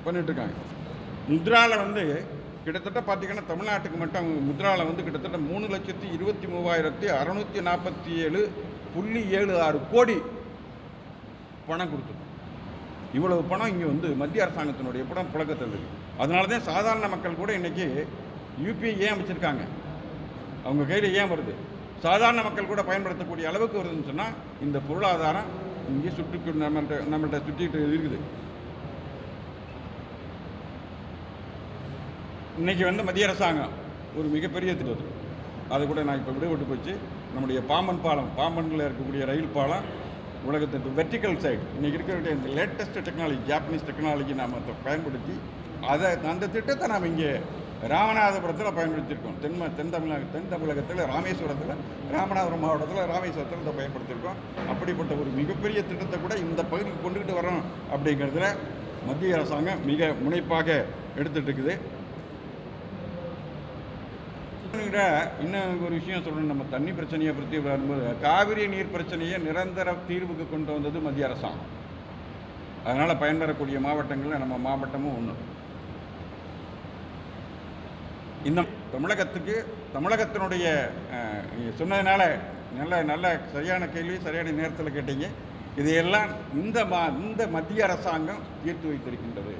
பண்ணிட்டுருக்காங்க. முத்ராவில் வந்து கிட்டத்தட்ட பார்த்திங்கன்னா தமிழ்நாட்டுக்கு மட்டும் முத்ராவில் வந்து கிட்டத்தட்ட 3,23,647.76 கோடி பணம் கொடுத்துருக்கோம். இவ்வளவு பணம் இங்கே வந்து மத்திய அரசாங்கத்தினுடைய பணம் புழக்கத்தில் இருக்குது. அதனால தான் சாதாரண மக்கள் கூட இன்றைக்கி யூபிஐ ஏன் அமைச்சிருக்காங்க, அவங்க கையில் ஏன் வருது, சாதாரண மக்கள் கூட பயன்படுத்தக்கூடிய அளவுக்கு வருதுன்னு சொன்னால் இந்த பொருளாதாரம் இங்கே நம்மள்கிட்ட சுற்றிட்டு இருக்குது. இன்றைக்கி வந்து மத்திய அரசாங்கம் ஒரு மிகப்பெரிய திட்டம், அது கூட நான் இப்போ விடுபட்டு போச்சு. நம்முடைய பாம்பன் பாலம், பாம்பனில் இருக்கக்கூடிய ரயில் பாலம் உலகத்துக்கு வெர்டிக்கல் சைடு இன்றைக்கி இருக்கக்கூடிய இந்த லேட்டஸ்ட் டெக்னாலஜி, ஜாப்பனீஸ் டெக்னாலஜி நாம் அதை பயன்படுத்தி அந்த திட்டத்தை நாம் இங்கே ராமநாதபுரத்தில் பயன்படுத்தியிருக்கோம். தென் தமிழகத்தில் ராமேஸ்வரத்தில், ராமநாதபுரம் மாவட்டத்தில் ராமேஸ்வரத்தில் இதை பயன்படுத்தியிருக்கோம். அப்படிப்பட்ட ஒரு மிகப்பெரிய திட்டத்தை கூட இந்த பகுதிக்கு கொண்டுக்கிட்டு வரோம் அப்படிங்கிறதுல மத்திய அரசாங்கம் மிக முனைப்பாக எடுத்துகிட்டு இருக்குது. இன்னும் ஒரு விஷயம் சொல்லணும், நம்ம தண்ணி பிரச்சனையை பற்றி வரும்போது காவிரி நீர் பிரச்சனையை நிரந்தர தீர்வுக்கு கொண்டு வந்தது மத்திய அரசாங்கம். அதனால் பயன்பெறக்கூடிய மாவட்டங்களில் நம்ம மாவட்டமும் ஒன்று. இந்த தமிழகத்தினுடைய சொன்னதுனால நல்ல சரியான கேள்வி, சரியான நேரத்தில் கேட்டீங்க. இதையெல்லாம் இந்த மத்திய அரசாங்கம் தீர்த்து வைத்திருக்கின்றது.